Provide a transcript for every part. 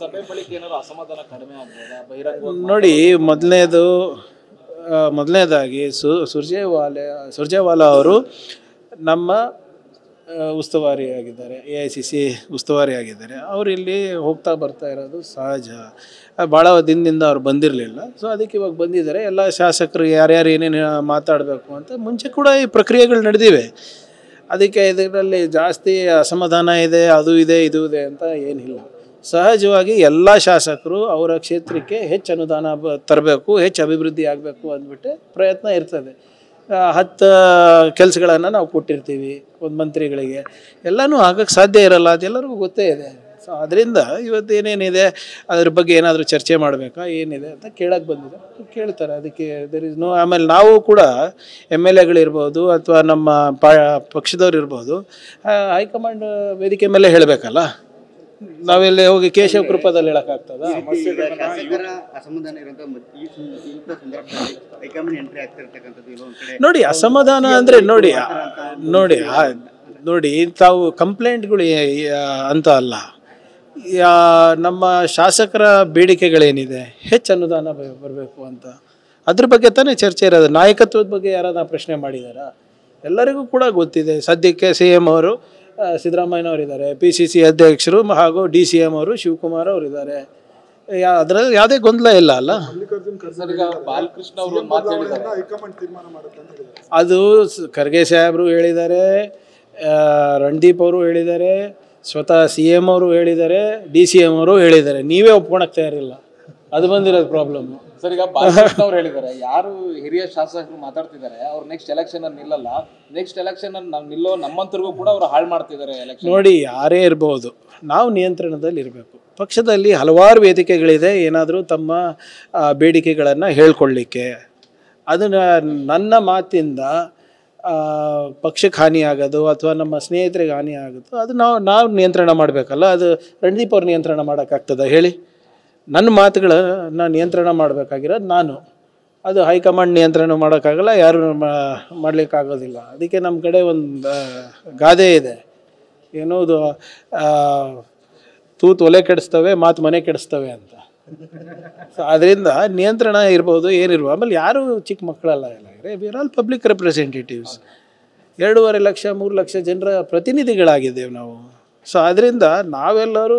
ಸಭೆ ಬಳಿಕ ಏನಾದ್ರು ಅಸಮಾಧಾನ ಕಡಿಮೆ ಆಗ್ಬೋದಾ ಬಹಿರಂಗ? ನೋಡಿ, ಮೊದಲನೇದಾಗಿ ಸುರ್ಜೇವಾಲಾ ಅವರು ನಮ್ಮ ಉಸ್ತುವಾರಿ ಆಗಿದ್ದಾರೆ, AICC ಉಸ್ತುವಾರಿ ಆಗಿದ್ದಾರೆ. ಅವರು ಇಲ್ಲಿ ಹೋಗ್ತಾ ಬರ್ತಾ ಇರೋದು ಸಹಜ. ಭಾಳ ದಿನದಿಂದ ಅವ್ರು ಬಂದಿರಲಿಲ್ಲ. ಸೊ ಅದಕ್ಕೆ ಇವಾಗ ಬಂದಿದ್ದಾರೆ. ಎಲ್ಲ ಶಾಸಕರು ಯಾರ್ಯಾರು ಏನೇನು ಮಾತಾಡಬೇಕು ಅಂತ ಮುಂಚೆ ಕೂಡ ಈ ಪ್ರಕ್ರಿಯೆಗಳು ನಡೆದಿವೆ. ಅದಕ್ಕೆ ಇದರಲ್ಲಿ ಜಾಸ್ತಿ ಅಸಮಾಧಾನ ಇದೆ, ಅದು ಇದೆ ಇದು ಇದೆ ಅಂತ ಏನಿಲ್ಲ. ಸಹಜವಾಗಿ ಎಲ್ಲ ಶಾಸಕರು ಅವರ ಕ್ಷೇತ್ರಕ್ಕೆ ಹೆಚ್ಚು ಅನುದಾನ ತರಬೇಕು, ಹೆಚ್ಚು ಅಭಿವೃದ್ಧಿ ಆಗಬೇಕು ಅಂದ್ಬಿಟ್ಟು ಪ್ರಯತ್ನ ಇರ್ತದೆ. 10 ಕೆಲಸಗಳನ್ನು ನಾವು ಕೊಟ್ಟಿರ್ತೀವಿ ಒಂದು ಮಂತ್ರಿಗಳಿಗೆ, ಎಲ್ಲನೂ ಆಗಕ್ಕೆ ಸಾಧ್ಯ ಇರಲ್ಲ, ಅದೆಲ್ಲರಿಗೂ ಗೊತ್ತೇ ಇದೆ. ಸೊ ಅದರಿಂದ ಇವತ್ತು ಏನೇನಿದೆ ಅದ್ರ ಬಗ್ಗೆ ಏನಾದರೂ ಚರ್ಚೆ ಮಾಡಬೇಕಾ ಏನಿದೆ ಅಂತ ಕೇಳಕ್ಕೆ ಬಂದಿದೆ, ಕೇಳ್ತಾರೆ. ಅದಕ್ಕೆ ಆಮೇಲೆ ನಾವು ಕೂಡ MLAಗಳಿರ್ಬೋದು ಅಥವಾ ನಮ್ಮ ಪಕ್ಷದವ್ರು ಇರ್ಬೋದು, ಹೈಕಮಾಂಡ್ ವೇದಿಕೆ ಮೇಲೆ ಹೇಳಬೇಕಲ್ಲ. ನಾವೆಲ್ಲ ಹೋಗಿ ಕೇಶವ ಕೃಪದಲ್ಲಿ ಹೇಳಕ್ಕಾಗ್ತದ? ನೋಡಿ, ಅಸಮಾಧಾನ ಅಂದರೆ ನೋಡಿ ತಾವು ಕಂಪ್ಲೇಂಟ್ಗಳು ಅಂತ ಅಲ್ಲ, ನಮ್ಮ ಶಾಸಕರ ಬೇಡಿಕೆಗಳೇನಿದೆ ಹೆಚ್ಚು ಅನುದಾನ ಬರಬೇಕು ಅಂತ, ಅದ್ರ ಬಗ್ಗೆ ತಾನೇ ಚರ್ಚೆ ಇರೋದು. ನಾಯಕತ್ವದ ಬಗ್ಗೆ ಯಾರಾದ್ರೂ ಪ್ರಶ್ನೆ ಮಾಡಿದಾರಾ? ಎಲ್ಲರಿಗೂ ಕೂಡ ಗೊತ್ತಿದೆ. ಸದ್ಯಕ್ಕೆ CM ಅವರು ಸಿದ್ದರಾಮಯ್ಯನವರಿದ್ದಾರೆ, PCC ಅಧ್ಯಕ್ಷರು ಹಾಗೂ DCM ಅವರು ಶಿವಕುಮಾರ್ ಅವರಿದ್ದಾರೆ. ಅದರಲ್ಲಿ ಯಾವುದೇ ಗೊಂದಲ ಇಲ್ಲ ಅಲ್ಲ. ಬಾಲಕೃಷ್ಣ ಅವರು ಮಾತಾಡಿದ್ದಾರೆ, ಅದು ಖರ್ಗೆ ಸಾಹೇಬರು ಹೇಳಿದ್ದಾರೆ, ರಣದೀಪ್ ಅವರು ಹೇಳಿದ್ದಾರೆ, ಸ್ವತಃ CM ಅವರು ಹೇಳಿದ್ದಾರೆ, DCM ಅವರು ಹೇಳಿದ್ದಾರೆ. ನೀವೇ ಒಪ್ಕೊಳಕ್ ತಯಾರಿಲ್ಲ, ಅದು ಬಂದಿರೋದು ಪ್ರಾಬ್ಲಮ್. ಸರ್, ಈಗ ಬಾಲಕೃಷ್ಣ ಅವ್ರು ಹೇಳಿದ್ದಾರೆ, ಯಾರು ಹಿರಿಯ ಶಾಸಕರು ಮಾತಾಡ್ತಿದ್ದಾರೆ ಅವ್ರು ನೆಕ್ಸ್ಟ್ ಎಲೆಕ್ಷನ್ ಅಲ್ಲಿ ನಿಲ್ಲಲ್ಲ, ನೆಕ್ಸ್ಟ್ ಎಲೆಕ್ಷನ್ ಅಲ್ಲಿ ನಾವು ನಿಲ್ಲೋ ನಮ್ಮಂತರಿಗೂ ಕೂಡ ಅವ್ರು ಹಾಳು ಮಾಡ್ತಿದ್ದಾರೆ ಎಲೆಕ್ಷನ್. ನೋಡಿ, ಯಾರೇ ಇರ್ಬೋದು, ನಾವು ನಿಯಂತ್ರಣದಲ್ಲಿ ಇರಬೇಕು. ಪಕ್ಷದಲ್ಲಿ ಹಲವಾರು ವೇದಿಕೆಗಳಿದೆ ಏನಾದರೂ ತಮ್ಮ ಬೇಡಿಕೆಗಳನ್ನು ಹೇಳ್ಕೊಳ್ಳಿಕ್ಕೆ. ಅದನ್ನು ನನ್ನ ಮಾತಿಂದ ಪಕ್ಷಕ್ಕೆ ಹಾನಿ ಆಗೋದು ಅಥವಾ ನಮ್ಮ ಸ್ನೇಹಿತರಿಗೆ ಹಾನಿ ಆಗೋದು, ಅದು ನಾವು ನಿಯಂತ್ರಣ ಮಾಡಬೇಕಲ್ಲ. ಅದು ರಣದೀಪ್ ಅವ್ರು ನಿಯಂತ್ರಣ ಮಾಡೋಕ್ಕಾಗ್ತದ ಹೇಳಿ? ನನ್ನ ಮಾತುಗಳನ್ನು ನಿಯಂತ್ರಣ ಮಾಡಬೇಕಾಗಿರೋದು ನಾನು. ಅದು ಹೈಕಮಾಂಡ್ ನಿಯಂತ್ರಣ ಮಾಡೋಕ್ಕಾಗಲ್ಲ, ಯಾರು ಮಾಡಲಿಕ್ಕಾಗೋದಿಲ್ಲ. ಅದಕ್ಕೆ ನಮ್ಮ ಕಡೆ ಒಂದು ಗಾದೆ ಇದೆ, ಏನೋದು ತೂತು ಒಲೆ ಕೆಡಿಸ್ತವೆ, ಮಾತು ಮನೆ ಕೆಡಿಸ್ತವೆ ಅಂತ. ಸೊ ಅದರಿಂದ ನಿಯಂತ್ರಣ ಇರ್ಬೋದು, ಏನಿರ್ಬೋದು. ಆಮೇಲೆ ಯಾರು ಚಿಕ್ಕ ಮಕ್ಕಳಲ್ಲ, ಎಲ್ಲ we are all public representatives. 2.5 lakh 3 lakh ಜನರ ಪ್ರತಿನಿಧಿಗಳಾಗಿದ್ದೇವೆ ನಾವು. ಸೊ ಅದರಿಂದ ನಾವೆಲ್ಲರೂ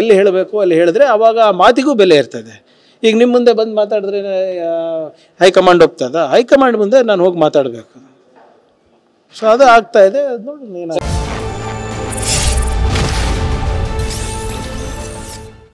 ಎಲ್ಲಿ ಹೇಳಬೇಕು ಅಲ್ಲಿ ಹೇಳಿದ್ರೆ ಆವಾಗ ಆ ಮಾತಿಗೂ ಬೆಲೆ ಇರ್ತದೆ. ಈಗ ನಿಮ್ಮ ಮುಂದೆ ಬಂದು ಮಾತಾಡಿದ್ರೆ ಹೈಕಮಾಂಡ್ ಒಪ್ತದ? ಹೈಕಮಾಂಡ್ ಮುಂದೆ ನಾನು ಹೋಗಿ ಮಾತಾಡಬೇಕು. ಸೊ ಅದು ಆಗ್ತಾ ಇದೆ, ನೋಡಿ ಏನಾಗ್ತದೆ.